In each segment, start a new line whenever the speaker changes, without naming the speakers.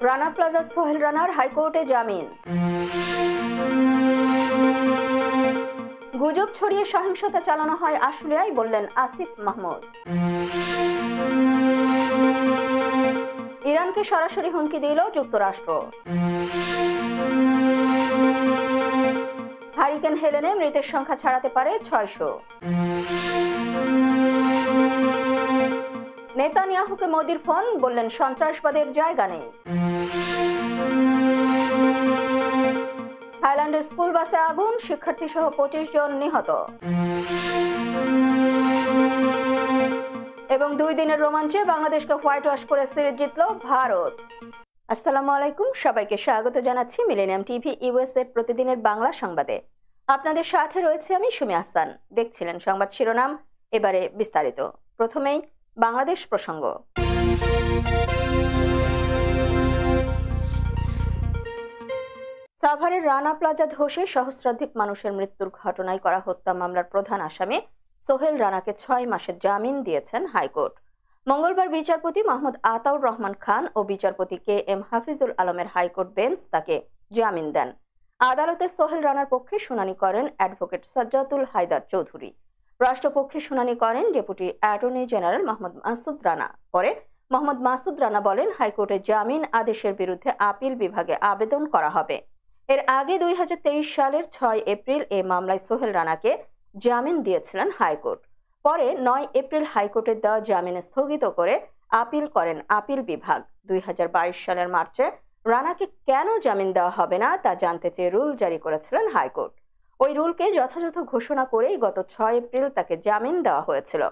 Rana plaza Sohel রানার হাইকোর্টে জামিন। গুজব ছড়িয়ে সহিংসতা চালানো হয় আশুলিয়ায়, বললেন আসিফ মাহমুদ। ইরানকে সরাসরি হুমকি দিল যুক্তরাষ্ট্র। হারিকেন হেলেনে মৃতের সংখ্যা ছাড়াতে পারে 600। নেতানিয়াহুকে মোদির ফোন, বললেন সন্ত্রাসবাদের জায়গা নেই। থাইল্যান্ডে স্কুল বাসে আগুন, শিক্ষার্থী সহ 25 জন নিহত। এবং 2 দিনের রোমাঞ্চে বাংলাদেশকে হোয়াইট ওয়াশ করে সিরিজ জিতল ভারত। আসসালামু আলাইকুম, সবাইকে স্বাগত জানাচ্ছি মিলেনিয়াম টিভি ইউএস এর প্রতিদিনের বাংলা সংবাদে। আপনাদের সাথে রয়েছে আমি সুমি আহসান। দেখছিলেন সংবাদ শিরোনাম, এবারে বিস্তারিত। প্রথমেই বাংলাদেশ প্রসঙ্গ। সাভারের রানা প্লাজা ধসে সহস্রাধিক মানুষের মৃত্যুর ঘটনায় করা হত্যা মামলার প্রধান আসামি সোহেল রানাকে 6 মাসের জামিন দিয়েছেন হাইকোর্ট। মঙ্গলবার বিচারপতি মোহাম্মদ আতাউর রহমান খান ও বিচারপতি কে এম হাফিজুল আলমের হাইকোর্ট বেঞ্চ তাকে জামিন দেন। আদালতে সোহেল রানার পক্ষে শুনানি করেন অ্যাডভোকেট সাজ্জাতুল হায়দার চৌধুরী। রাষ্ট্রপক্ষে শুনানি করেন deputy attorney general Mohammad Masud Rana. পরে মোহাম্মদ মাসুদ রানা বলেন, হাইকোর্টে জামিন আদেশের বিরুদ্ধে আপিল বিভাগে আবেদন করা হবে। এর আগে 2023 সালের 6 এপ্রিল এ মামলায় সোহেল রানাকে জামিন দিয়েছিলেন হাইকোর্ট। পরে 9 এপ্রিল হাইকোর্টের দেওয়া জামিন স্থগিত করে আপিল করেন আপিল বিভাগ। 2022 সালের মার্চে রানাকে কেন জামিন দেওয়া হবে না তা জানতে চেয়ে রুল জারি করেছিলেন হাইকোর্ট। ওই রুলকে যথাযথ ঘোষণা করেই গত 6 এপ্রিল তাকে জামিন দেওয়া হয়েছিল।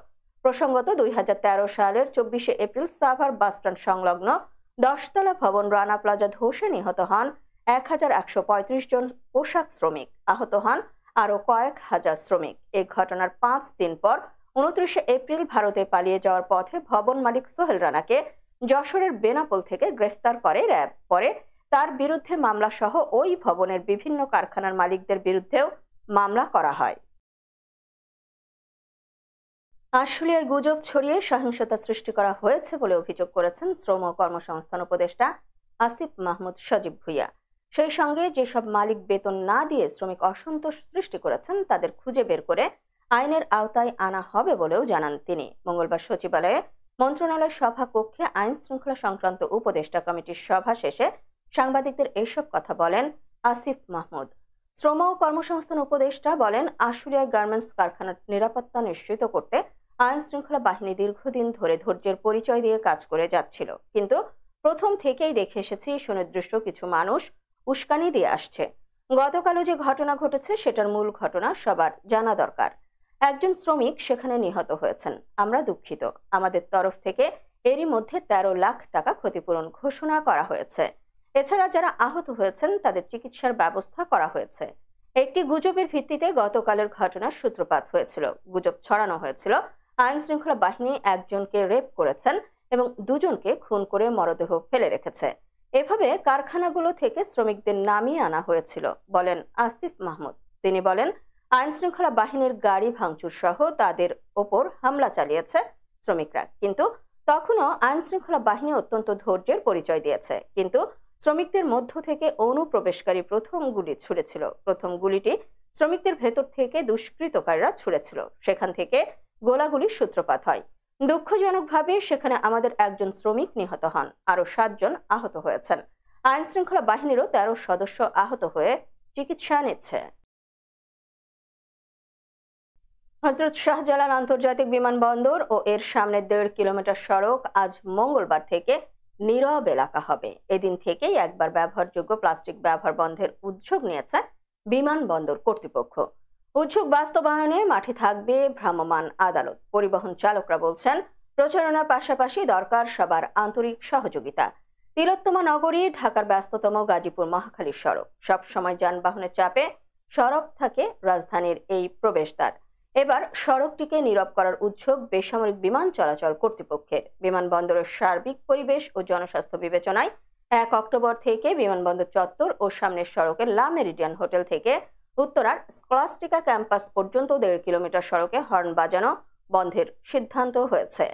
প্রসঙ্গত 2013 সালের 24 এপ্রিল সাভার বাসস্ট্যান্ড সংলগ্ন 10তলা ভবন রানা প্লাজা ধসে নিহত হন 1135 জন পোশাক শ্রমিক, আহত হন আরো কয়েক হাজার শ্রমিক। এই ঘটনার 5 দিন পর 29 এপ্রিল ভারতে পালিয়ে যাওয়ার পথে ভবন মালিক সোহেল রানাকে যশোরের বেনাপোল থেকে গ্রেফতার করে র্যাব। পরে তার বিরুদ্ধে মামলা সহ ওই ভবনের বিভিন্ন কারখানার মালিকদের বিরুদ্ধেও মামলা করা হয়। আশুলিয়ায় গুজব ছড়িয়ে সহিংসতা সৃষ্টি করা হয়েছে বলে অভিযোগ করেছেন শ্রম ও কর্মসংস্থান উপদেষ্টা আসিফ মাহমুদ সজীব ভুইয়া। সেই সঙ্গে যেসব মালিক বেতন না দিয়ে শ্রমিক অসন্তোষ সৃষ্টি করেছেন তাদের খুঁজে বের করে আইনের আওতায় আনা হবে বলেও জানান তিনি। মঙ্গলবার সচিবালয়ে মন্ত্রণালয় সভা কক্ষে আইন শৃঙ্খলা সংক্রান্ত উপদেষ্টা কমিটির সভা শেষে সাংবাদিকদের এসব কথা বলেন আসিফ মাহমুদ। শ্রম ও কর্মসংস্থান উপদেষ্টা বলেন, আশুলিয়ায় গার্মেন্টস কারখানার নিরাপত্তা নিশ্চিত করতে আইন শৃঙ্খলা বাহিনী দীর্ঘদিন ধরে ধৈর্যের পরিচয় দিয়ে কাজ করে যাচ্ছিল, কিন্তু প্রথম থেকেই দেখে এসেছি সুনির্দিষ্ট কিছু মানুষ উস্কানি দিয়ে আসছে। গতকালও যে ঘটনা ঘটেছে সেটার মূল ঘটনা সবার জানা দরকার। একজন শ্রমিক সেখানে নিহত হয়েছেন, আমরা দুঃখিত। আমাদের তরফ থেকে এরই মধ্যে 13 লাখ টাকা ক্ষতিপূরণ ঘোষণা করা হয়েছে। এছাড়া যারা আহত হয়েছেন তাদের চিকিৎসার ব্যবস্থা করা হয়েছে। একটি গুজবের ভিত্তিতে গতকালের ঘটনার সূত্রপাত হয়েছিল। গুজব ছড়ানো হয়েছিল আইন শৃঙ্খলা বাহিনী একজনকে রেপ করেছেন এবং 2 জনকে খুন করে মরদেহ ফেলে রেখেছে। এভাবে কারখানাগুলো থেকে শ্রমিকদের নামিয়ে আনা হয়েছিল, বলেন আসিফ মাহমুদ। তিনি বলেন, আইন শৃঙ্খলা বাহিনীর গাড়ি ভাঙচুর সহ তাদের ওপর হামলা চালিয়েছে শ্রমিকরা, কিন্তু তখনও আইন শৃঙ্খলা বাহিনী অত্যন্ত ধৈর্যের পরিচয় দিয়েছে। কিন্তু শ্রমিকদের মধ্য থেকে অনুপ্রবেশকারী প্রথম গুলি ছুড়েছিল। প্রথম গুলিটি শ্রমিকদের ভেতর থেকে দুষ্কৃতকারীরা ছুড়েছিল, সেখান থেকে গোলাগুলির সূত্রপাত হয়। দুঃখজনকভাবে সেখানে আমাদের একজন শ্রমিক নিহত হন, আরো 7 জন আহত হয়েছেন। আইন শৃঙ্খলা বাহিনীরও 13 সদস্য আহত হয়ে চিকিৎসা নিচ্ছে। হযরত শাহজালাল আন্তর্জাতিক বিমানবন্দর ও এর সামনে 1.5 কিলোমিটার সড়ক আজ মঙ্গলবার থেকে নীরব এলাকা হবে। এদিন থেকেই একবার ব্যবহারযোগ্য প্লাস্টিক ব্যবহার বন্ধের উদ্যোগ নিয়েছে বিমানবন্দর কর্তৃপক্ষ। উদ্যোগ বাস্তবায়নে মাঠে থাকবে ভ্রাম্যমাণ আদালত। পরিবহন চালকরা বলছেন, প্রচারণার পাশাপাশি দরকার সবার আন্তরিক সহযোগিতা। তিলোত্তমা নগরী ঢাকার ব্যস্ততম গাজীপুর মহাখালী সড়ক, সব সময় যানবাহনের চাপে সড়ক থাকে রাজধানীর এই প্রবেশদ্বার। এবার সড়কটিকে নীরব করার উদ্যোগ বেসামরিক বিমান চলাচল কর্তৃপক্ষের। বিমানবন্দরের সার্বিক পরিবেশ ও জনস্বাস্থ্য বিবেচনায় 1 অক্টোবর থেকে বিমানবন্দর চত্বর ও সামনের সড়কের লা মেরিডিয়ান হোটেল থেকে উত্তরার স্কলাস্টিকা ক্যাম্পাস পর্যন্ত 1.5 কিলোমিটার সড়কে হর্ন বাজানো বন্ধের সিদ্ধান্ত হয়েছে।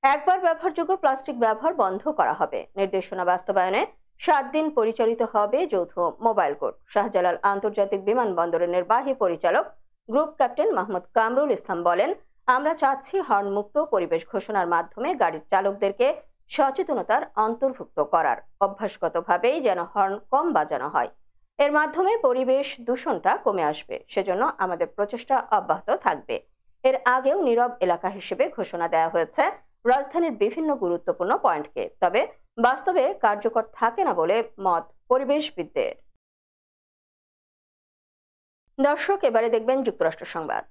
একবার ব্যবহারযোগ্য প্লাস্টিক ব্যবহার বন্ধ করা হবে। নির্দেশনা বাস্তবায়নে 7 দিন পরিচালিত হবে যৌথ মোবাইল কোর্ট। শাহজালাল আন্তর্জাতিক বিমানবন্দরের নির্বাহী পরিচালক গ্রুপ ক্যাপ্টেন মাহমুদ কামরুল ইসলাম বলেন, আমরা চাচ্ছি হর্নমুক্ত পরিবেশ ঘোষণার মাধ্যমে গাড়ির চালকদেরকে সচেতনতার অন্তর্ভুক্ত করার, অভ্যাসগতভাবেই যেন হর্ন কম বাজানো হয়। এর মাধ্যমে পরিবেশ দূষণটা কমে আসবে, সেজন্য আমাদের প্রচেষ্টা অব্যাহত থাকবে। এর আগেও নীরব এলাকা হিসেবে ঘোষণা দেওয়া হয়েছে রাজধানীর বিভিন্ন গুরুত্বপূর্ণ পয়েন্টকে, তবে বাস্তবে কার্যকর থাকে না বলে মত পরিবেশবিদদের। দর্শক, এবারে দেখবেন যুক্তরাষ্ট্র সংবাদ।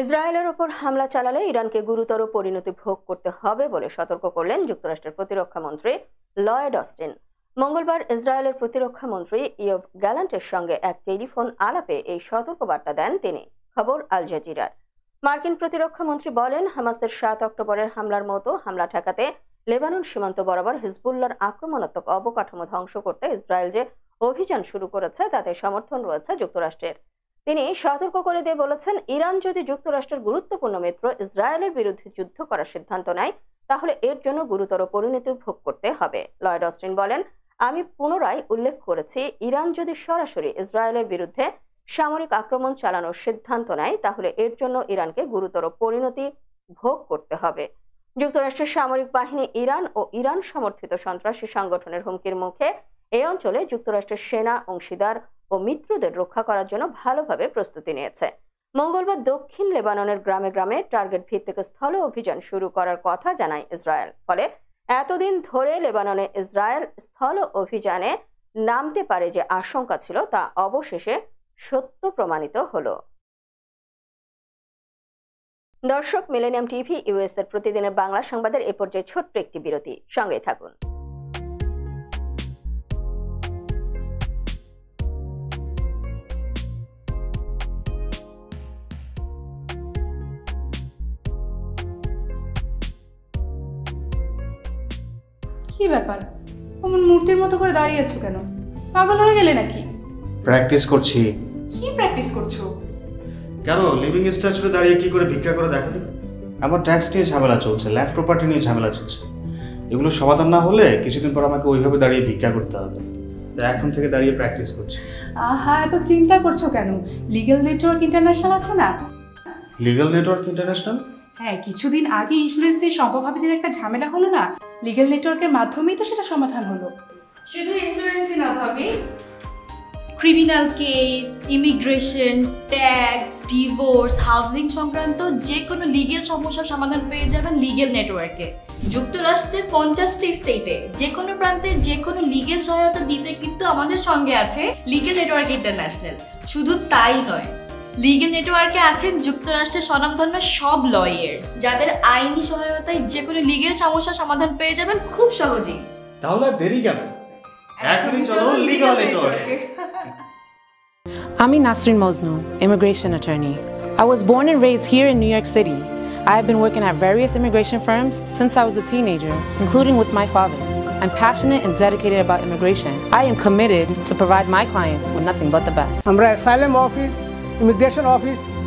ইসরায়েলের ওপর হামলা চালালে ইরানকে গুরুতর পরিণতি ভোগ করতে হবে বলে সতর্ক করলেন যুক্তরাষ্ট্রের প্রতিরক্ষা মন্ত্রী লয়েড অস্টিন। মঙ্গলবার ইসরায়েলের প্রতিরক্ষা মন্ত্রী ইয়োভ গ্যালান্টের সঙ্গে এক টেলিফোন আলাপে এই সতর্কবার্তা দেন তিনি। খবর আল জাজিরার। মার্কিন প্রতিরক্ষা মন্ত্রী বলেন, হামাসের 7 অক্টোবরের হামলার মতো হামলা ঠেকাতে লেবানন সীমান্ত বরাবর হিজবুল্লাহর আক্রমণাত্মক অবকাঠামো ধ্বংস করতে ইসরায়েল যে অভিযান শুরু করেছে তাতে সমর্থন রয়েছে যুক্তরাষ্ট্রের। তিনি সতর্ক করে দিয়ে বলেছেন, ইরান যদি যুক্তরাষ্ট্রের গুরুত্বপূর্ণ মিত্র ইসরায়েলের বিরুদ্ধে যুদ্ধ করার সিদ্ধান্ত নেয় তাহলে এর জন্য গুরুতর পরিণতি ভোগ করতে হবে। লয়েড অস্টিন বলেন, আমি পুনরায় উল্লেখ করেছি, ইরান যদি সরাসরি ইসরায়েলের বিরুদ্ধে সামরিক আক্রমণ চালানোর সিদ্ধান্ত নেয় তাহলে এর জন্য ইরানকে গুরুতর পরিণতি ভোগ করতে হবে। যুক্তরাষ্ট্রের সামরিক বাহিনী ইরান ও ইরান সমর্থিত সন্ত্রাসী সংগঠনের হুমকির মুখে এই অঞ্চলে যুক্তরাষ্ট্রের সেনা অংশীদার ও মিত্রদের রক্ষা করার জন্য ভালোভাবে প্রস্তুতি নিয়েছে। মঙ্গলবার দক্ষিণ লেবাননের গ্রামে গ্রামে টার্গেট ভিত্তিক স্থল অভিযান শুরু করার কথা জানায় ইসরায়েল। ফলে এতদিন ধরে লেবাননে ইসরায়েল স্থল অভিযানে নামতে পারে যে আশঙ্কা ছিল তা অবশেষে সত্য প্রমাণিত হলো। দর্শক, মিলেনিয়াম টিভি ইউএস এর প্রতিদিনের বাংলা সংবাদের এ পর্যায়ে ছোট্ট একটি বিরতি, সঙ্গে থাকুন।
কি ব্যাপার, অমন মূর্তির মতো করে দাঁড়িয়ে আছো কেন? পাগল হয়ে গেলে নাকি?
প্র্যাকটিস করছি।
কি প্র্যাকটিস করছো?
কেন লিভিং স্ট্যাচুরে দাঁড়িয়ে কি করে ভিক্ষা করে দেখালি? আমার ট্যাক্স নিয়ে ঝামেলা চলছে, ল্যান্ড প্রপার্টি নিয়ে ঝামেলা চলছে। এগুলো সমাধান না হলে কিছুদিন পর আমাকে ওইভাবে দাঁড়িয়ে ভিক্ষা করতে হবে। তাই এখন থেকে দাঁড়িয়ে প্র্যাকটিস করছি।
আহা, এত চিন্তা করছো কেন? লিগ্যাল নেটওয়ার্ক ইন্টারন্যাশনাল আছে না?
Legal network international?
হ্যাঁ, কিছুদিন আগে ইন্স্যুরেন্স দিয়ে সম্পভাবীদের একটা ঝামেলা হলো না, লিগ্যাল নেটওয়ার্কের মাধ্যমেই তো সেটা সমাধান হলো।
শুধু ইন্স্যুরেন্সই না ভাবি, criminal case, immigration, tax, divorce, housing সংক্রান্ত যে কোনো লিগেল সমস্যার সমাধান পেয়ে যাবেন লিগেল নেটওয়ার্কে। যুক্তরাষ্ট্রের 50টি স্টেটে যে কোনো প্রান্তে যে কোনো লিগেল সহায়তা দিতে কিন্তু আমাদের সঙ্গে আছে লিগেল নেটওয়ার্ক ইন্টারন্যাশনাল। শুধু তাই নয়, লিগেল নেটওয়ার্কে আছেন যুক্তরাষ্ট্রের স্বনামধন্য সব লয়ার, যাদের আইনি সহায়তায় যে কোনো লিগেল সমস্যার সমাধান পেয়ে যাবেন খুব সহজেই।
তাহলে দেরি কেন? এখনই চলো লিগ্যাল নেটওয়ার্কে।
I'm Nasrin Mosnu, immigration attorney. I was born and raised here in New York City. I have been working at various immigration firms since I was a teenager, including with my father. I'm passionate and dedicated about immigration. I am committed to provide my clients with nothing but the best.
আমরা asylum office,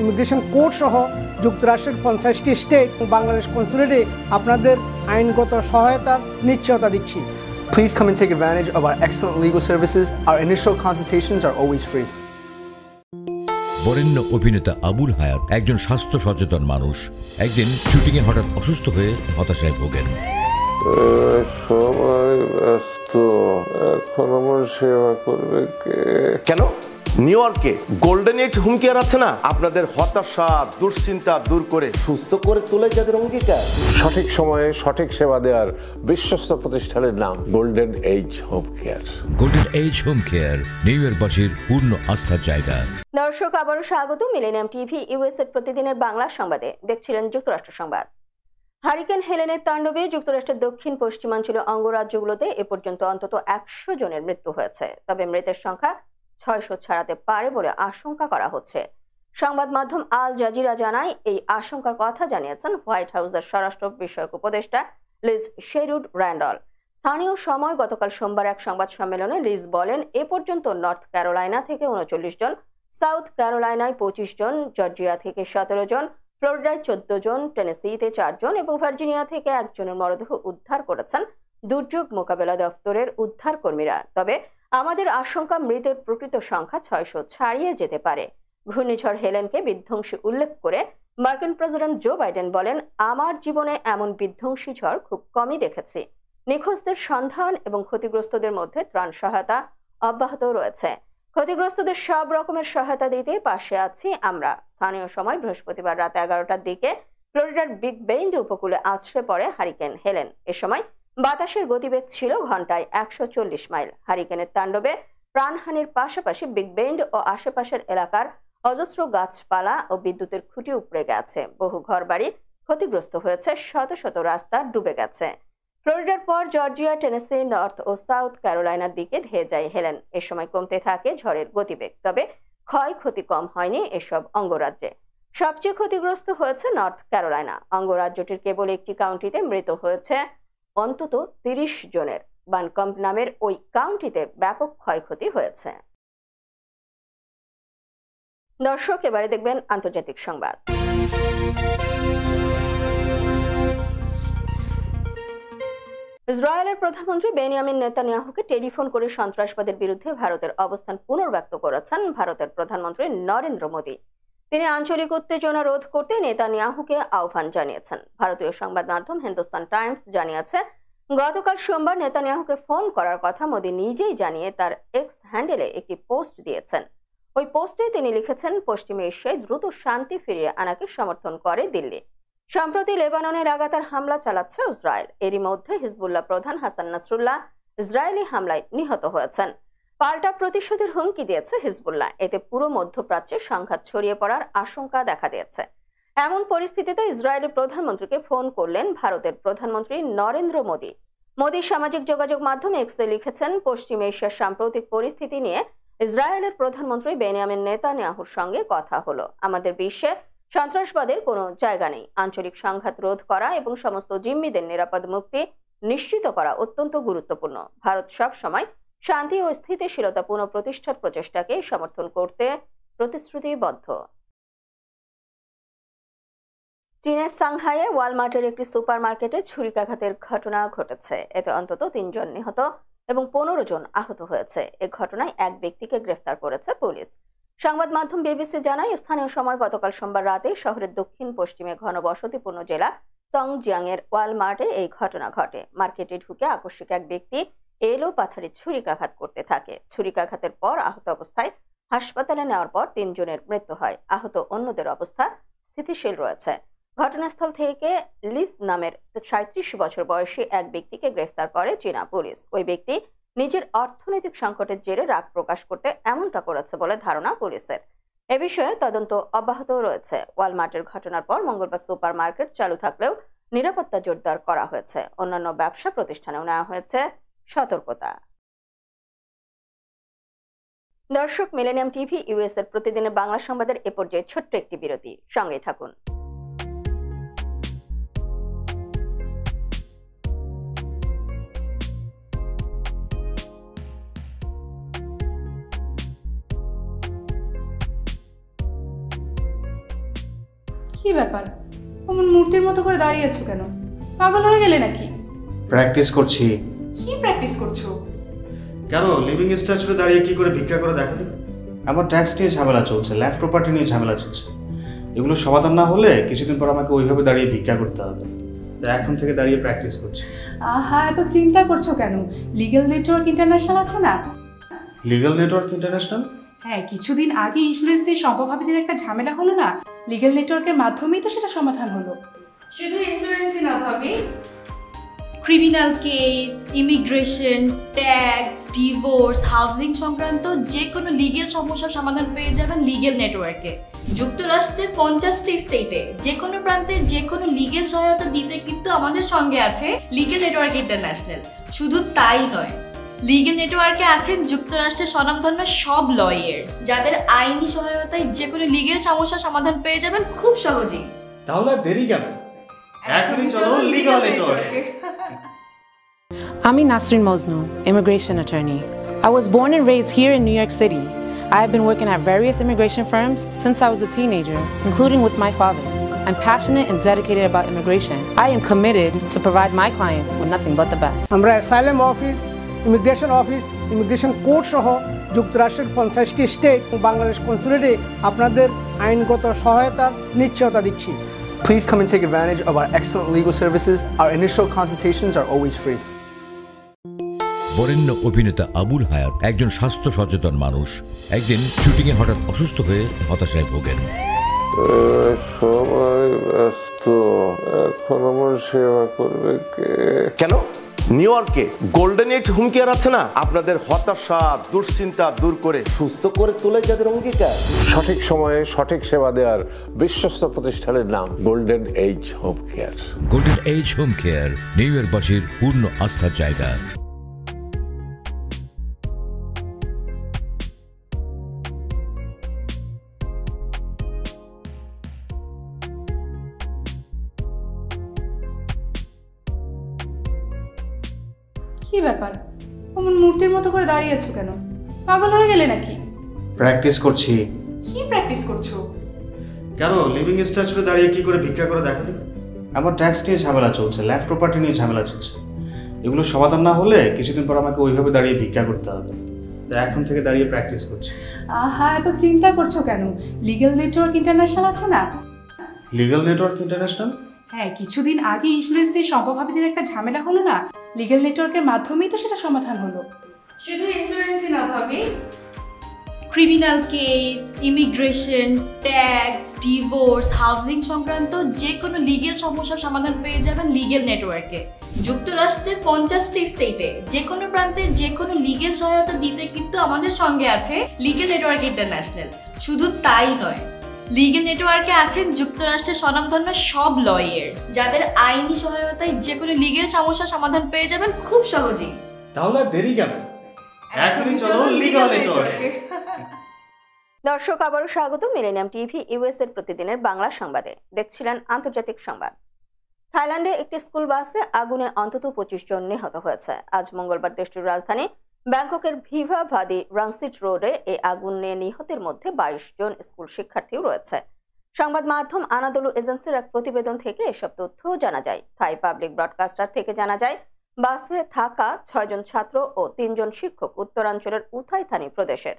immigration court সহ যুক্তরাষ্ট্রের 50টি state ও বাংলাদেশ কনসুলেটে আপনাদের আইনগত সহায়তার নিশ্চয়তা দিচ্ছি।
Please come and take advantage of our excellent legal services. Our initial consultations are always free.
বরেণ্য অভিনেতা আবুল হায়াত একজন স্বাস্থ্য সচেতন মানুষ। একদিন শুটিংয়ে হঠাৎ অসুস্থ হয়ে হতাশায় ভোগেন।
সবাই ব্যস্ত, এখন আমার সেবা করবে কে?
কেন? নিউ ইয়র্কে গোল্ডেন এজ হোম কেয়ার আছে না, আপনাদের হতাশা দুশ্চিন্তা দূর করে সুস্থ করে তোলে যাদের অঙ্গীকার।
সঠিক সময়ে সঠিক সেবা দেওয়ার বিশ্বস্ত প্রতিষ্ঠানের নাম golden age home care.
Golden age home care new ইয়র্কবাসীর পূর্ণ আস্থার জায়গা।
দর্শক, আবারও স্বাগত মিলেনিয়াম টিভি ইউএস এর প্রতিদিনের বাংলা সংবাদে। দেখছিলেন যুক্তরাষ্ট্র সংবাদ। হারিকেন হেলেনের তাণ্ডবে যুক্তরাষ্ট্রের দক্ষিণ পশ্চিমাঞ্চলীয় অঙ্গরাজ্যগুলোতে এ পর্যন্ত অন্তত 100 জনের মৃত্যু হয়েছে, তবে মৃতের সংখ্যা 600 ছাড়াতে পারে বলে আশঙ্কা করা হচ্ছে। সংবাদ মাধ্যম আল জাজিরা জানায়, এই আশঙ্কার কথা জানিয়েছেন হোয়াইট হাউসের স্বরাষ্ট্র বিষয়ক উপদেষ্টা লিজ শেরুড র্যান্ডল। স্থানীয় সময় গতকাল সোমবার এক সংবাদ সম্মেলনে লিজ বলেন, এ পর্যন্ত নর্থ ক্যারোলাইনা থেকে 39 জন, সাউথ ক্যারোলাইনায় 25 জন, জর্জিয়া থেকে 17 জন, ফ্লোরিডায় 14 জন, টেনেসিতে 4 জন এবং ভার্জিনিয়া থেকে 1 জনের মরদেহ উদ্ধার করেছেন দুর্যোগ মোকাবেলা দপ্তরের উদ্ধার কর্মীরা। তবে আমাদের আশঙ্কা মৃতের প্রকৃত সংখ্যা 600 ছাড়িয়ে যেতে পারে। ঘূর্ণিঝড় হেলেনকে বিধ্বংসী উল্লেখ করে মার্কিন প্রেসিডেন্ট জো বাইডেন বলেন, আমার জীবনে এমন বিধ্বংসী ঝড় খুব কমই দেখেছি। নিখোঁজদের সন্ধান এবং ক্ষতিগ্রস্তদের মধ্যে ত্রাণ সহায়তা অব্যাহত রয়েছে। ক্ষতিগ্রস্তদের সব রকমের সহায়তা দিতে পাশে আছি আমরা। স্থানীয় সময় বৃহস্পতিবার রাত 11টার দিকে ফ্লোরিডার বিগ বেন্ড উপকূলে আছড়ে পড়ে হারিকেন হেলেন। এ সময় বাতাসের গতিবেগ ছিল ঘন্টায় 140 মাইল। হারিকেনের তাণ্ডবে প্রাণহানির পাশাপাশি বিগ বেন্ড ও আশেপাশের এলাকার অজস্র গাছপালা ও বিদ্যুতের খুঁটি উপড়ে গেছে। বহু ঘরবাড়ি ক্ষতিগ্রস্ত হয়েছে, শত শত রাস্তা ডুবে গেছে। ফ্লোরিডার পর জর্জিয়া, টেনেসি, নর্থ ও সাউথ ক্যারোলাইনার দিকে ধেয়ে যায় হেলেন। এ সময় কমতে থাকে ঝড়ের গতিবেগ। তবে ক্ষয়ক্ষতি কম হয়নি এসব অঙ্গরাজ্যে। সবচেয়ে ক্ষতিগ্রস্ত হয়েছে নর্থ ক্যারোলাইনা। অঙ্গরাজ্যটির কেবল একটি কাউন্টিতে মৃত হয়েছে অন্তত 30 জনের। বানকম্প নামের ওই কাউন্টিতে ব্যাপক ক্ষয়ক্ষতি হয়েছে। দর্শক, এবারে দেখবেন আন্তর্জাতিক সংবাদ। ইসরায়েলের প্রধানমন্ত্রী বেনিয়ামিন নেতানিয়াহুকে টেলিফোন করে সন্ত্রাসবাদের বিরুদ্ধে ভারতের অবস্থান পুনর্ব্যক্ত করেছেন ভারতের প্রধানমন্ত্রী নরেন্দ্র মোদী। তিনি আঞ্চলিক উত্তেজনা রোধ করতে নেতানিয়াহুকে আহ্বান জানিয়েছেন। ভারতীয় সংবাদ মাধ্যম হিন্দুস্তান টাইমস জানিয়েছে, গতকাল সোমবার নেতানিয়াহুকে ফোন করার কথা মোদী নিজেই জানিয়ে তার এক্স হ্যান্ডেলে একটি পোস্ট দিয়েছেন। ওই পোস্টে তিনি লিখেছেন, পশ্চিম এশিয়ায় দ্রুত শান্তি ফিরিয়ে আনাকে সমর্থন করে দিল্লি। সম্প্রতি লেবাননে লাগাতার হামলা চালাচ্ছে ইসরায়েল। এরই মধ্যে হিজবুল্লাহ প্রধান হাসান নাসরুল্লাহ ইসরায়েলি হামলায় নিহত হয়েছেন। পাল্টা প্রতিশোধের হুমকি দিয়েছে হিজবুল্লাহ। এতে পুরো মধ্যপ্রাচ্যে সংঘাত ছড়িয়ে পড়ার আশঙ্কা দেখা দিয়েছে। এমন পরিস্থিতিতে ইসরায়েলি প্রধানমন্ত্রীকে ফোন করলেন ভারতের প্রধানমন্ত্রী নরেন্দ্র মোদী। মোদী সামাজিক যোগাযোগ মাধ্যম এক্সে লিখেছেন, পশ্চিম এশিয়ার সাম্প্রতিক পরিস্থিতি নিয়ে ইসরায়েলের প্রধানমন্ত্রী বেনিয়ামিন নেতানিয়াহুর সঙ্গে কথা হলো। আমাদের বিশ্বে সন্ত্রাসবাদের কোনো জায়গা নেই। আঞ্চলিক সংঘাত রোধ করা এবং সমস্ত জিম্মিদের নিরাপদ মুক্তি নিশ্চিত করা অত্যন্ত গুরুত্বপূর্ণ। ভারত সব সময় শান্তি ও স্থিতিশীলতা পুনঃপ্রতিষ্ঠার প্রচেষ্টাকে সমর্থন করতে প্রতিশ্রুতিবদ্ধ। চীনের সাংহাইয়ে ওয়ালমার্টের একটি সুপারমার্কেটে ছুরিকাঘাতের ঘটনা ঘটেছে। এতে অন্তত 3 জন নিহত এবং 15 জন আহত হয়েছে। এ ঘটনায় এক ব্যক্তিকে গ্রেফতার করেছে পুলিশ। সংবাদ মাধ্যম বিবিসি জানায়, স্থানীয় সময় গতকাল সোমবার রাতে শহরের দক্ষিণ পশ্চিমে ঘনবসতিপূর্ণ জেলা সংজিয়াং এর ওয়ালমার্টে এই ঘটনা ঘটে। মার্কেটে ঢুকে আকস্মিক এক ব্যক্তি এলো পাথারে ছুরিকাঘাত করতে থাকে। ছুরিকাঘাতের পর আহত অবস্থায় হাসপাতালে নেওয়ার পর 3 জনের মৃত্যু হয়। আহত অন্যদের অবস্থা স্থিতিশীল রয়েছে। ঘটনাস্থল থেকে লিস নামের 37 বছর বয়সী এক ব্যক্তিকে গ্রেফতার করে চীনা পুলিশ। ওই ব্যক্তি নিজের অর্থনৈতিক সংকটের জেরে রাগ প্রকাশ করতে এমনটা করেছে বলে ধারণা পুলিশের। এ বিষয়ে তদন্ত অব্যাহত রয়েছে। ওয়ালমার্টের ঘটনার পর মঙ্গলবার সুপার মার্কেট চালু থাকলেও নিরাপত্তা জোরদার করা হয়েছে। অন্যান্য ব্যবসা প্রতিষ্ঠানেও নেওয়া হয়েছে সতর্কতা। দর্শক, মিলেনিয়াম টিভি ইউএস এর প্রতিদিনের বাংলা সংবাদের এ পর্যায়ে ছোট্ট একটি বিরতি। সঙ্গেই থাকুন।
কি ব্যাপার, অমন মূর্তির মতো করে দাঁড়িয়ে আছো কেন? পাগল হয়ে গেলে নাকি?
প্র্যাকটিস করছি।
কি প্র্যাকটিস করছো?
কেন লিভিং স্ট্যাচুরে দাঁড়িয়ে কি করে ভিক্ষা করে দেখালি? আমার ট্যাক্স নিয়ে ঝামেলা চলছে, ল্যান্ড প্রপার্টি নিয়ে ঝামেলা চলছে। এগুলো সমাধান না হলে কিছুদিন পর আমাকে ওইভাবে দাঁড়িয়ে ভিক্ষা করতে হবে। এখন থেকে দাঁড়িয়ে প্র্যাকটিস করছি।
আহা, এত চিন্তা করছো কেন? লিগ্যাল নেটওয়ার্ক ইন্টারন্যাশনাল আছে না?
Legal network international?
হ্যাঁ, কিছুদিন আগে ইন্স্যুরেন্স দিয়ে সম্পভাবীদের একটা ঝামেলা হলো না? লিগ্যাল নেটওয়ার্কের মাধ্যমেই তো সেটা সমাধান হলো।
শুধু ইন্স্যুরেন্সই না ভাবি, criminal case, immigration, tax, divorce, housing সংক্রান্ত যে কোনো লিগেল সমস্যার সমাধান পেয়ে যাবেন লিগেল নেটওয়ার্কে। যুক্তরাষ্ট্রের 50টি স্টেটে যে কোনো প্রান্তে যে কোনো লিগেল সহায়তা দিতে কিন্তু আমাদের সঙ্গে আছে লিগেল নেটওয়ার্ক ইন্টারন্যাশনাল। শুধু তাই নয়, লিগেল নেটওয়ার্কে আছেন যুক্তরাষ্ট্রের স্বনামধন্য সব লয়ার, যাদের আইনি সহায়তায় যে কোনো লিগেল সমস্যার সমাধান পেয়ে যাবেন খুব সহজেই।
তাহলে দেরি কেন? এখনই চলো লিগ্যাল নেটওয়ার্কে।
I'm Nasrin Mosnu, immigration attorney. I was born and raised here in New York City. I have been working at various immigration firms since I was a teenager, including with my father. I'm passionate and dedicated about immigration. I am committed to provide my clients with nothing but the best.
আমরা asylum office, immigration court সহ যুক্তরাষ্ট্রের 50টি state ও বাংলাদেশ কনসুলেটে আপনাদের আইনগত সহায়তার নিশ্চয়তা দিচ্ছি।
Please come and take advantage of our excellent legal services. Our initial consultations are always free.
বরেণ্য অভিনেতা আবুল হায়াত একজন স্বাস্থ্য সচেতন মানুষ। একদিন শুটিংয়ে হঠাৎ অসুস্থ হয়ে হতাশায় ভোগেন।
সবাই ব্যস্ত, এখন আমার সেবা করবে কে?
কেন নিউ ইয়র্কে গোল্ডেন এইজ হোম কেয়ার আছে না, আপনাদের হতাশা দুশ্চিন্তা দূর করে সুস্থ করে তোলে যাদের অঙ্গীকার।
সঠিক সময়ে সঠিক সেবা দেওয়ার বিশ্বস্ত প্রতিষ্ঠানের নাম golden age home care.
Golden age home care new ইয়র্কবাসীর পূর্ণ আস্থার জায়গা।
কি ব্যাপার, অমন মূর্তির মতো করে দাঁড়িয়ে আছো কেন? পাগল হয়ে গেলে নাকি?
প্র্যাকটিস করছি।
কি প্র্যাকটিস করছো?
কেন লিভিং স্ট্যাচুরে দাঁড়িয়ে কি করে ভিক্ষা করে দেখনি? আমার ট্যাক্স নিয়ে ঝামেলা চলছে, ল্যান্ড প্রপার্টি নিয়ে ঝামেলা চলছে। এগুলো সমাধান না হলে কিছুদিন পর আমাকে ওইভাবে দাঁড়িয়ে ভিক্ষা করতে হবে। তাই এখন থেকে দাঁড়িয়ে প্র্যাকটিস করছি।
আহা, এত চিন্তা করছো কেন? লিগ্যাল নেটওয়ার্ক ইন্টারন্যাশনাল আছে না?
Legal network international?
হ্যাঁ, কিছুদিন আগে ইন্স্যুরেন্স দিয়ে সম্পভাবীদের একটা ঝামেলা হলো না, লিগ্যাল নেটওয়ার্কের মাধ্যমেই তো সেটা সমাধান হলো।
শুধু ইন্স্যুরেন্সই না ভাবি, criminal case, immigration, tax, divorce, housing সংক্রান্ত যে কোনো লিগেল সমস্যার সমাধান পেয়ে যাবেন লিগেল নেটওয়ার্কে। যুক্তরাষ্ট্রের 50টি স্টেটে যে কোনো প্রান্তে যে কোনো লিগেল সহায়তা দিতে কিন্তু আমাদের সঙ্গে আছে লিগেল নেটওয়ার্ক ইন্টারন্যাশনাল। শুধু তাই নয়, লিগেল নেটওয়ার্কে আছেন যুক্তরাষ্ট্রের স্বনামধন্য সব লয়ার, যাদের আইনি সহায়তায় যে কোনো লিগেল সমস্যার সমাধান পেয়ে যাবেন খুব সহজেই।
তাহলে দেরি কেন? এখনই চলো লিগ্যাল নেটওয়ার্কে।
দর্শক, আবারও স্বাগত মিলেনিয়াম টিভি ইউএস এর প্রতিদিনের বাংলা সংবাদে। দেখছিলেন আন্তর্জাতিক সংবাদ। থাইল্যান্ডে একটি স্কুল বাসে আগুনে অন্তত 25 জন নিহত হয়েছে। আজ মঙ্গলবার দেশটির রাজধানী ব্যাংককের ভিভা ভাদি রাংসিট রোডে এই আগুনে নিহতের মধ্যে 22 জন স্কুল শিক্ষার্থীও রয়েছে। সংবাদ মাধ্যম আনাদোলু এজেন্সির এক প্রতিবেদন থেকে এসব তথ্য জানা যায়। থাই পাবলিক ব্রডকাস্টার থেকে জানা যায়, বাসে থাকা 6 জন ছাত্র ও 3 জন শিক্ষক উত্তরাঞ্চলের উথাই থানি প্রদেশের।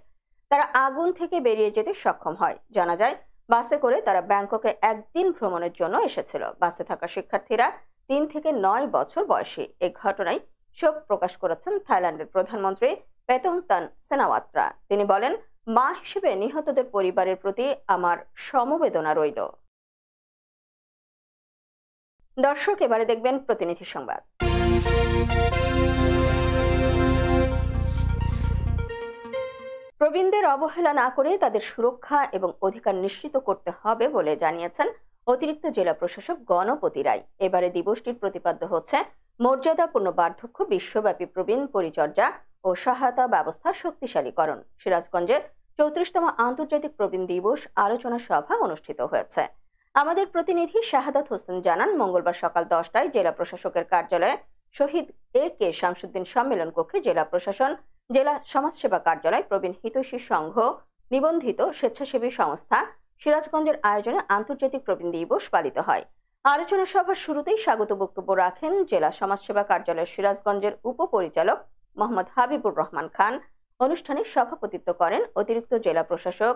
তারা আগুন থেকে বেরিয়ে যেতে সক্ষম হয়। জানা যায়, বাসে করে তারা ব্যাংককে একদিন ভ্রমণের জন্য এসেছিল। বাসে থাকা শিক্ষার্থীরা 3 থেকে 9 বছর বয়সী। এই ঘটনায় শোক প্রকাশ করেছেন থাইল্যান্ডের প্রধানমন্ত্রী পেতংতান সেনাওয়াত্রা। তিনি বলেন, মা হিসেবে নিহতদের পরিবারের প্রতি আমার সমবেদনা রইল। দর্শক, এবারে দেখবেন প্রতিনিধি সংবাদ। প্রবীণদের অবহেলা না করে তাদের সুরক্ষা এবং অধিকার নিশ্চিত করতে হবে বলে জানিয়েছেন অতিরিক্ত জেলা প্রশাসক গণপতি রায়। এবারে দিবসটির প্রতিপাদ্য হচ্ছে মর্যাদাপূর্ণ বার্ধক্য বিশ্বব্যাপী প্রবীণ পরিচর্যা ও সহায়তা ব্যবস্থা শক্তিশালীকরণ। সিরাজগঞ্জে 34তম আন্তর্জাতিক প্রবীণ দিবস আলোচনা সভা অনুষ্ঠিত হয়েছে। আমাদের প্রতিনিধি শাহাদাত হোসেন জানান, মঙ্গলবার সকাল 10টায় জেলা প্রশাসকের কার্যালয়ে শহীদ এ.কে. শামসুদ্দিন সম্মেলন কক্ষে জেলা প্রশাসন, জেলা সমাজসেবা কার্যালয়, প্রবীণ হিতৈষী সংঘ, নিবন্ধিত স্বেচ্ছাসেবী সংস্থা সিরাজগঞ্জের আয়োজনে আন্তর্জাতিক প্রবীণ দিবস পালিত হয়। আলোচনা সভার শুরুতেই স্বাগত বক্তব্য রাখেন জেলা সমাজসেবা কার্যালয়ের সিরাজগঞ্জের উপপরিচালক মোহাম্মদ হাবিবুর রহমান খান। অনুষ্ঠানে সভাপতিত্ব করেন অতিরিক্ত জেলা প্রশাসক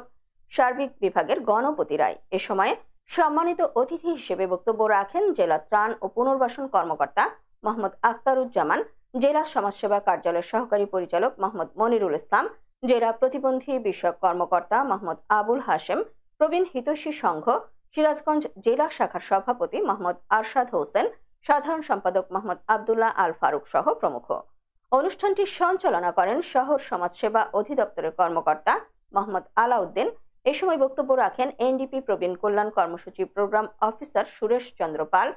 সার্বিক বিভাগের গণপতি রায়। এ সময় সম্মানিত অতিথি হিসেবে বক্তব্য রাখেন জেলা ত্রাণ ও পুনর্বাসন কর্মকর্তা মোহাম্মদ আখতারুজ্জামান, জেলা সমাজসেবা কার্যালয়ের সহকারী পরিচালক মোহাম্মদ মনিরুল ইসলাম, জেলা প্রতিবন্ধী বিষয়ক কর্মকর্তা মোহাম্মদ আবুল হাশেম, প্রবীণ হিতৈষী সংঘ সিরাজগঞ্জ জেলা শাখার সভাপতি মোহাম্মদ আরশাদ হোসেন, সাধারণ সম্পাদক মোহাম্মদ আবদুল্লাহ আল ফারুক সহ প্রমুখ। অনুষ্ঠানটি সঞ্চালনা করেন শহর সমাজসেবা অধিদপ্তরের কর্মকর্তা মোহাম্মদ আলাউদ্দিন। এ সময় বক্তব্য রাখেন এনডিপি প্রবীণ কল্যাণ কর্মসূচি programme officer Suresh Chandra Pal,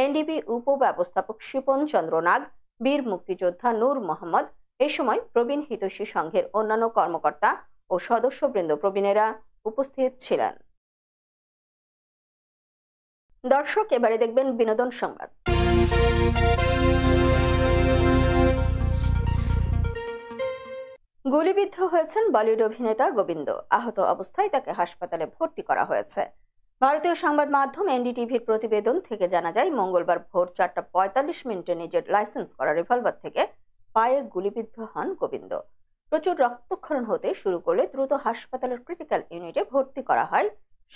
NDP উপব্যবস্থাপক Shipon চন্দ্র নাগ, বীর মুক্তিযোদ্ধা নূর মোহাম্মদ। এ সময় প্রবীণ হিতৈষী সংঘের অন্যান্য কর্মকর্তা ও সদস্যবৃন্দ প্রবীণেরা উপস্থিত ছিলেন। দর্শক, এবারে দেখবেন বিনোদন সংবাদ। গুলিবিদ্ধ হয়েছেন বলিউড অভিনেতা গোবিন্দ। আহত অবস্থায় তাকে হাসপাতালে ভর্তি করা হয়েছে। ভারতীয় সংবাদ মাধ্যম এনডিটিভির প্রতিবেদন থেকে জানা যায়, মঙ্গলবার ভোর 4:45 নিজের লাইসেন্স করা রিভলভার থেকে পায়ে গুলিবিদ্ধ হন গোবিন্দ। প্রচুর রক্তক্ষরণ হতে শুরু করলে দ্রুত হাসপাতালের ক্রিটিক্যাল ইউনিটে ভর্তি করা হয়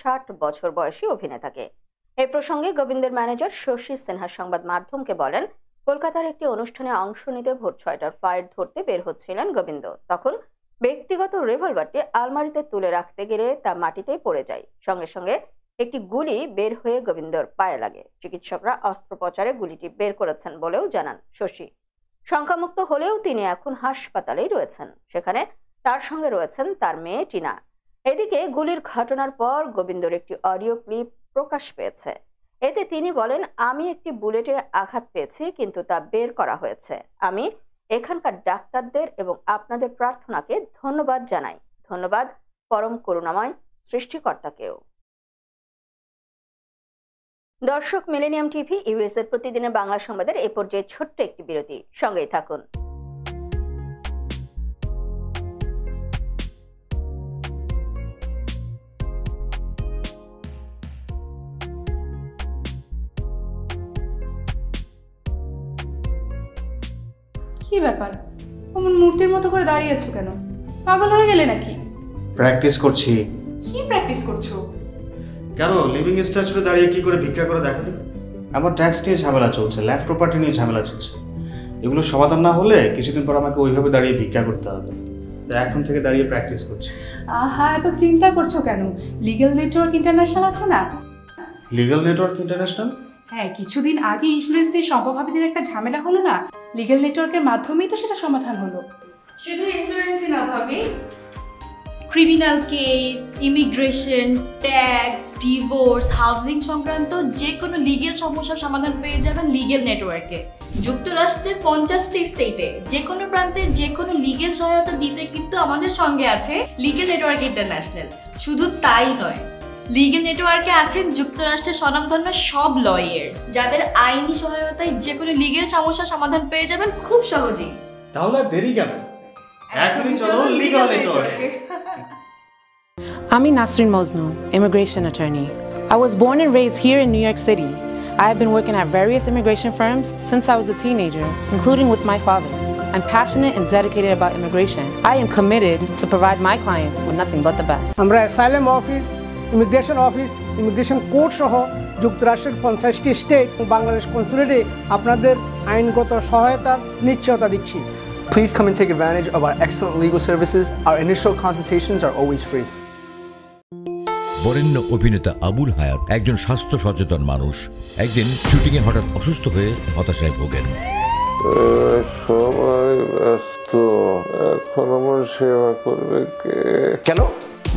60 বছর বয়সী অভিনেতাকে। এই প্রসঙ্গে গোবিন্দের ম্যানেজার শশী সিনহা সংবাদ মাধ্যমকে বলেন, কলকাতার একটি অনুষ্ঠানে অংশ নিতে ভোর 6টার ফ্লাইট ধরতে বের হচ্ছিলেন গোবিন্দ। তখন ব্যক্তিগত রিভলভারটি আলমারিতে তুলে রাখতে গেলে তা মাটিতে পড়ে যায়। সঙ্গে সঙ্গে একটি গুলি বের হয়ে গোবিন্দর পায়ে লাগে। চিকিৎসকরা অস্ত্রোপচারে গুলিটি বের করেছেন বলেও জানান শশী। সংখ্যামুক্ত হলেও তিনি এখন হাসপাতালেই রয়েছেন। সেখানে তার সঙ্গে রয়েছেন তার মেয়ে টিনা। এদিকে গুলির ঘটনার পর গোবিন্দর একটি অডিও ক্লিপ প্রকাশ পেয়েছে। এতে তিনি বলেন, আমি একটি বুলেটে আঘাত পেয়েছি, কিন্তু তা বের করা হয়েছে। আমি এখানকার ডাক্তারদের এবং আপনাদের প্রার্থনাকে ধন্যবাদ জানাই। ধন্যবাদ পরম করুণাময় সৃষ্টিকর্তাকেও। দর্শক, মিলেনিয়াম টিভি ইউএস এর প্রতিদিনের বাংলা সংবাদের এ পর্যায়ে ছোট্ট একটি বিরতি, সঙ্গেই থাকুন।
কি ব্যাপার, অমন মূর্তির মতো করে দাঁড়িয়ে আছো কেন? পাগল হয়ে গেলে নাকি?
প্র্যাকটিস করছি।
কি প্র্যাকটিস করছো?
কেন লিভিং স্ট্যাচুতে দাঁড়িয়ে কি করে ভিক্ষা করে দেখনি? আমার ট্যাক্স নিয়ে ঝামেলা চলছে, ল্যান্ড প্রপার্টি নিয়ে ঝামেলা চলছে। এগুলো সমাধান না হলে কিছুদিন পর আমাকে ওইভাবে দাঁড়িয়ে ভিক্ষা করতে হবে। এখন থেকে দাঁড়িয়ে প্র্যাকটিস করছি।
আহা, এত চিন্তা করছো কেন? লিগ্যাল নেটওয়ার্ক ইন্টারন্যাশনাল আছে না?
Legal network international?
হ্যাঁ, কিছুদিন আগে ইন্স্যুরেন্স দিয়ে সম্পভাবীদের একটা ঝামেলা হলো না? লিগ্যাল নেটওয়ার্কের মাধ্যমেই তো সেটা সমাধান হলো।
শুধু ইন্স্যুরেন্সই না ভাবি, criminal case, immigration, tax, divorce, housing সংক্রান্ত যে কোনো লিগেল সমস্যার সমাধান পেয়ে যাবেন লিগেল নেটওয়ার্কে। যুক্তরাষ্ট্রের 50টি স্টেটে যে কোনো প্রান্তে যে কোনো লিগেল সহায়তা দিতে কিন্তু আমাদের সঙ্গে আছে লিগেল নেটওয়ার্ক ইন্টারন্যাশনাল। শুধু তাই নয়, লিগেল নেটওয়ার্কে আছেন যুক্তরাষ্ট্রের স্বনামধন্য সব লয়ার, যাদের আইনি সহায়তায় যে কোনো লিগেল সমস্যার সমাধান পেয়ে যাবেন খুব সহজেই।
তাহলে দেরি কেন? এখনই চলো লিগ্যাল নেটওয়ার্কে।
I'm Nasrin Mosnu, immigration attorney. I was born and raised here in New York City. I have been working at various immigration firms since I was a teenager, including with my father. I'm passionate and dedicated about immigration. I am committed to provide my clients with nothing but the best.
আমরা asylum office, immigration court সহ যুক্তরাষ্ট্রের 50টি state ও বাংলাদেশ কনসুলেটে আপনাদের আইনগত সহায়তার নিশ্চয়তা দিচ্ছি।
Please come and take advantage of our excellent legal services. Our initial consultations are always free.
বরেণ্য অভিনেতা আবুল হায়াত একজন স্বাস্থ্য সচেতন মানুষ। একদিন শুটিংয়ে হঠাৎ অসুস্থ হয়ে হতাশায় ভোগেন।
সবাই ব্যস্ত, এখন আমার সেবা করবে কে?
কেন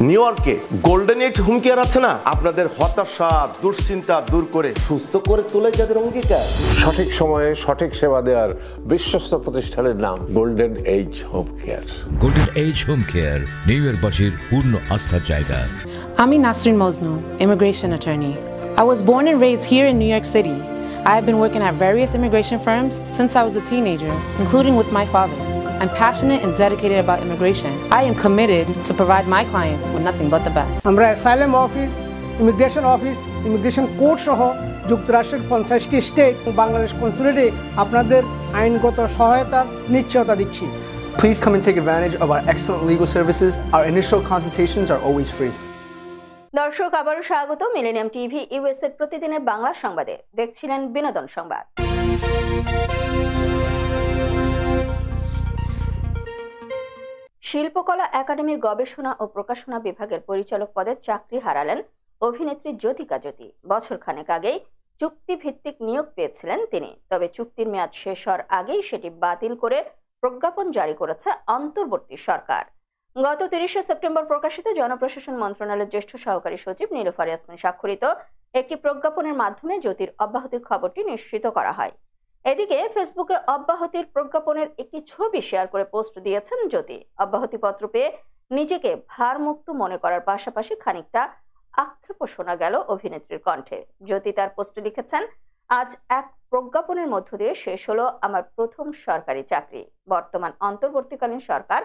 নিউ ইয়র্কে গোল্ডেন এজ হোম কেয়ার আছে না? আপনাদের হতাশা দুশ্চিন্তা দূর করে সুস্থ করে তোলে যাদের অঙ্গীকার।
সঠিক সময়ে সঠিক সেবা দেওয়ার বিশ্বস্ত প্রতিষ্ঠানের নাম golden age home care.
Golden age home care new ইয়র্কবাসীর পূর্ণ আস্থার জায়গা।
I'm Nasrin Mosnu, immigration attorney. I was born and raised here in New York City. I have been working at various immigration firms since I was a teenager, including with my father. I'm passionate and dedicated about immigration. I am committed to provide my clients with nothing but the best.
আমরা asylum office, immigration court সহ যুক্তরাষ্ট্রের 50টি state ও বাংলাদেশ কনসুলেটে আপনাদের আইনগত সহায়তার নিশ্চয়তা দিচ্ছি।
Please come and take advantage of our excellent legal services. Our initial consultations are always free.
দর্শক, আবারও স্বাগত মিলেনিয়াম টিভি ইউএস এর প্রতিদিনের বাংলা সংবাদে। দেখছিলেন বিনোদন সংবাদ। শিল্পকলা একাডেমির গবেষণা ও প্রকাশনা বিভাগের পরিচালক পদে চাকরি হারালেন অভিনেত্রী জ্যোতিকা জ্যোতি। বছরখানেক আগেই চুক্তিভিত্তিক নিয়োগ পেয়েছিলেন তিনি, তবে চুক্তির মেয়াদ শেষ হওয়ার আগেই সেটি বাতিল করে প্রজ্ঞাপন জারি করেছে অন্তর্বর্তী সরকার। গত 30 সেপ্টেম্বর প্রকাশিত জনপ্রশাসন মন্ত্রণালয়ের জ্যেষ্ঠ সহকারী সচিব নীলুফার ইয়াসমিন স্বাক্ষরিত একটি প্রজ্ঞাপনের মাধ্যমে জ্যোতির অব্যাহতির খবরটি নিশ্চিত করা হয়। এদিকে ফেসবুকে অব্যাহতির প্রজ্ঞাপনের একটি ছবি শেয়ার করে পোস্ট দিয়েছেন জ্যোতি। অব্যাহতিপত্র পেয়ে নিজেকে ভারমুক্ত মনে করার পাশাপাশি খানিকটা আক্ষেপও শোনা গেল অভিনেত্রীর কণ্ঠে। জ্যোতি তার পোস্টে লিখেছেন, আজ এক প্রজ্ঞাপনের মধ্য দিয়ে শেষ হলো আমার প্রথম সরকারি চাকরি। বর্তমান অন্তর্বর্তীকালীন সরকার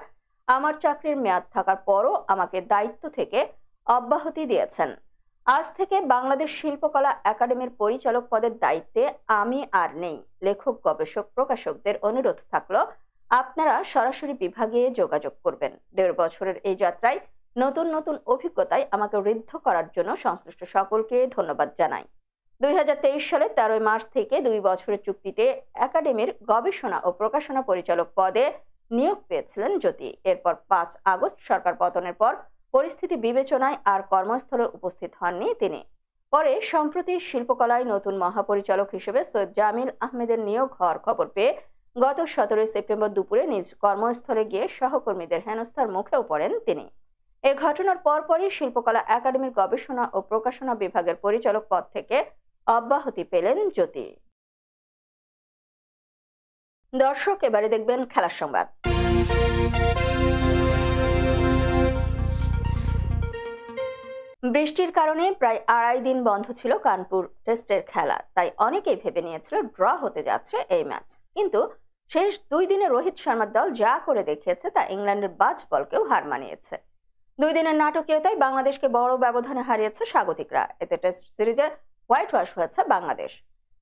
আমার চাকরির মেয়াদ থাকার পরও আমাকে দায়িত্ব থেকে অব্যাহতি দিয়েছেন। আজ থেকে বাংলাদেশ শিল্পকলা একাডেমির পরিচালক পদের দায়িত্বে আমি আর নেই। লেখক, গবেষক, প্রকাশকদের অনুরোধ থাকলো আপনারা সরাসরি বিভাগে যোগাযোগ করবেন। 1.5 বছরের এই যাত্রায় নতুন নতুন অভিজ্ঞতায় আমাকে ঋদ্ধ করার জন্য সংশ্লিষ্ট সকলকে ধন্যবাদ জানাই। 2023 সালে 13 মার্চ থেকে 2 বছরের চুক্তিতে একাডেমির গবেষণা ও প্রকাশনা পরিচালক পদে নিয়োগ পেয়েছিলেন জ্যোতি। এরপর 5 আগস্ট সরকার পতনের পর পরিস্থিতি বিবেচনায় আর কর্মস্থলে উপস্থিত হননি তিনি। পরে সম্প্রতি শিল্পকলায় নতুন মহাপরিচালক হিসেবে সৈয়দ জামিল আহমেদের নিয়োগ হওয়ার খবর পেয়ে গত 17 সেপ্টেম্বর দুপুরে নিজ কর্মস্থলে গিয়ে সহকর্মীদের হেনস্থার মুখেও পড়েন তিনি। এই ঘটনার পরপরই শিল্পকলা একাডেমির গবেষণা ও প্রকাশনা বিভাগের পরিচালক পদ থেকে অব্যাহতি পেলেন জ্যোতি। দর্শক, এবারে দেখবেন খেলার সংবাদ। বৃষ্টির কারণে প্রায় 2.5 দিন বন্ধ ছিল কানপুর টেস্টের খেলা, তাই অনেকেই ভেবে নিয়েছিল ড্র হতে যাচ্ছে এই ম্যাচ। কিন্তু শেষ 2 দিনে রোহিত শর্মার দল যা করে দেখিয়েছে তা ইংল্যান্ডের বাজ বলকেও হার মানিয়েছে। 2 দিনের নাটকীয়তায় বাংলাদেশকে বড় ব্যবধানে হারিয়েছে স্বাগতিকরা। এতে টেস্ট সিরিজে হোয়াইট ওয়াশ হয়েছে বাংলাদেশ।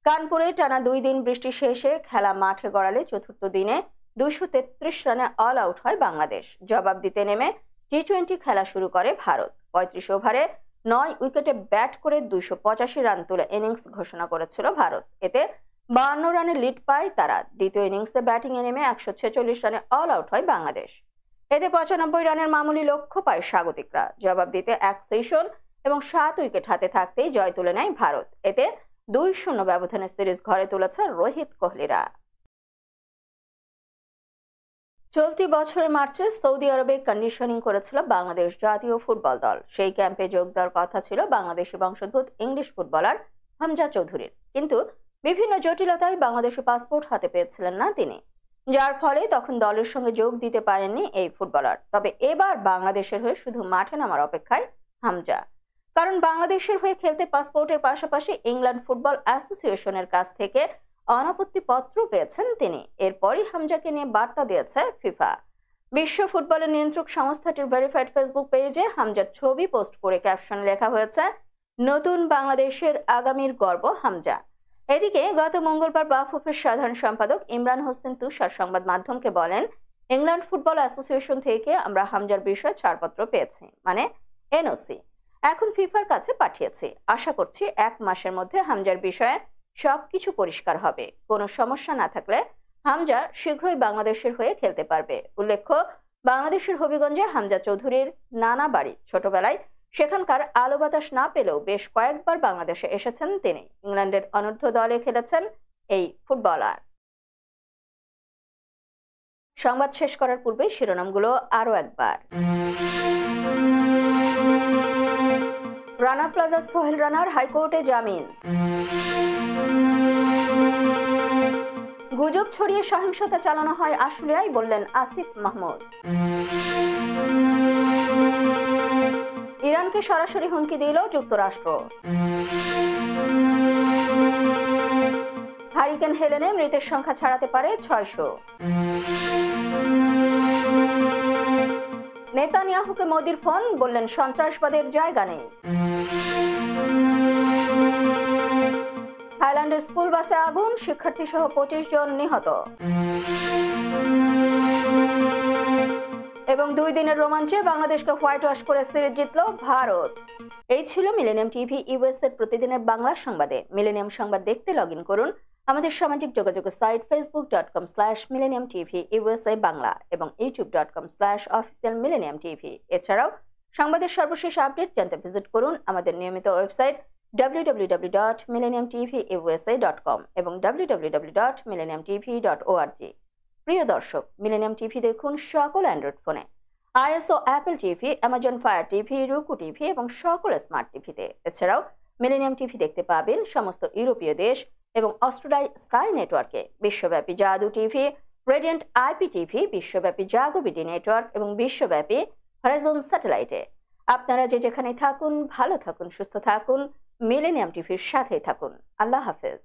কানপুরে টানা 2 দিন বৃষ্টি শেষে খেলা মাঠে গড়ালে চতুর্থ দিনে 233 রানে অল আউট হয় বাংলাদেশ। জবাব দিতে নেমে টি-20 খেলা শুরু করে ভারত। 35 ওভারে 9 উইকেটে ব্যাট করে 285 রান তুলে ইনিংস ঘোষণা করেছিল ভারত। এতে 52 রানে লিড পায় তারা। দ্বিতীয় ইনিংসে ব্যাটিংয়ে নেমে 146 রানে অল আউট হয় বাংলাদেশ। এতে 95 রানের মামুলি লক্ষ্য পায় স্বাগতিকরা। জবাব দিতে 1 সেশন এবং 7 উইকেট হাতে থাকতেই জয় তুলে নেয় ভারত। এতে 2-0 ব্যবধানে সিরিজ ঘরে তুলেছে রোহিত কোহলিরা। চলতি বছরের মার্চে সৌদি আরবে কন্ডিশনিং করেছিল বাংলাদেশ জাতীয় ফুটবল দল। সেই ক্যাম্পে যোগ দেওয়ার কথা ছিল বাংলাদেশি বংশোদ্ভূত ইংলিশ ফুটবলার হামজা চৌধুরীর, কিন্তু বিভিন্ন জটিলতায় বাংলাদেশি পাসপোর্ট হাতে পেয়েছিলেন না তিনি, যার ফলে তখন দলের সঙ্গে যোগ দিতে পারেননি এই ফুটবলার। তবে এবার বাংলাদেশের হয়ে শুধু মাঠে নামার অপেক্ষায় হামজা, কারণ বাংলাদেশের হয়ে খেলতে পাসপোর্টের পাশাপাশি ইংল্যান্ড ফুটবল অ্যাসোসিয়েশনের কাছ থেকে অনাপত্তি পত্র পেয়েছেন তিনি। এরপরই হামজাকে নিয়ে বার্তা দিয়েছে ফিফা। বিশ্ব ফুটবলের নিয়ন্ত্রক সংস্থাটির ভেরিফাইড ফেসবুক পেজে হামজার ছবি পোস্ট করে ক্যাপশন লেখা হয়েছে, নতুন বাংলাদেশের আগামীর গর্ব হামজা। এদিকে গত মঙ্গলবার বাফুফের সাধারণ সম্পাদক ইমরান হোসেন তুষার সংবাদ মাধ্যমকে বলেন, ইংল্যান্ড ফুটবল অ্যাসোসিয়েশন থেকে আমরা হামজার বিষয়ে ছাড়পত্র পেয়েছি, মানে এনওসি। এখন ফিফার কাছে পাঠিয়েছি। আশা করছি 1 মাসের মধ্যে হামজার বিষয়ে সবকিছু পরিষ্কার হবে। কোনো সমস্যা না থাকলে হামজা শীঘ্রই বাংলাদেশের হয়ে খেলতে পারবে। উল্লেখ্য, বাংলাদেশের হবিগঞ্জে হামজা চৌধুরীর নানা বাড়ি। ছোটবেলায় সেখানকার আলো বাতাস না পেলেও বেশ কয়েকবার বাংলাদেশে এসেছেন তিনি। ইংল্যান্ডের অনূর্ধ্ব দলে খেলেছেন এই ফুটবলার। সংবাদ শেষ করার পূর্বে শিরোনামগুলো আরো একবার। রানা প্লাজা সোহেল রানার হাইকোর্টে জামিন। গুজব ছড়িয়ে সহিংসতা চালানো হয় আশুলিয়ায়, বললেন আসিফ মাহমুদ। ইরানকে সরাসরি হুমকি দিল যুক্তরাষ্ট্র। হারিকেন হেলেনে মৃতের সংখ্যা ছাড়াতে পারে 600। নেতানিয়াহুকে মোদির ফোন, বললেন সন্ত্রাসবাদের জায়গা নেই। থাইল্যান্ডের স্কুল বাসে আগুন, শিক্ষার্থী সহ 25 জন নিহত। এবং 2 দিনের রোমাঞ্চে বাংলাদেশকে হোয়াইট ওয়াশ করে সিরিজ জিতল ভারত। এই ছিল মিলেনিয়াম টিভি ইউএস এর প্রতিদিনের বাংলা সংবাদে। মিলেনিয়াম সংবাদ দেখতে লগইন করুন আমাদের সামাজিক যোগাযোগ সাইট facebook.com/millenniumtv/USA বাংলা এবং youtube.com/officialmillenniumtv। এছাড়াও সংবাদের সর্বশেষ আপডেট জানতে ভিজিট করুন আমাদের নিয়মিত ওয়েবসাইট www.millenniumtvusa.com এবং www.millenniumtv.org। প্রিয় দর্শক, মিলেনিয়াম টিভি দেখুন সকল অ্যান্ড্রয়েড ফোনে, iOS ও Apple TV, Amazon Fire TV, Roku TV এবং সকল স্মার্ট টিভিতে। এছাড়াও মিলেনিয়াম টিভি দেখতে পাবেন সমস্ত ইউরোপীয় দেশ এবং অস্ট্রেলিয়ায় স্কাই নেটওয়ার্কে, বিশ্বব্যাপী জাদু টিভি, রেডিয়েন্ট আইপি টিভি, বিশ্বব্যাপী জাগো বিডি নেটওয়ার্ক এবং বিশ্বব্যাপী হরাইজন স্যাটেলাইটে। আপনারা যে যেখানে থাকুন, ভালো থাকুন, সুস্থ থাকুন, মিলেনিয়াম টিভির সাথেই থাকুন। আল্লাহ হাফেজ।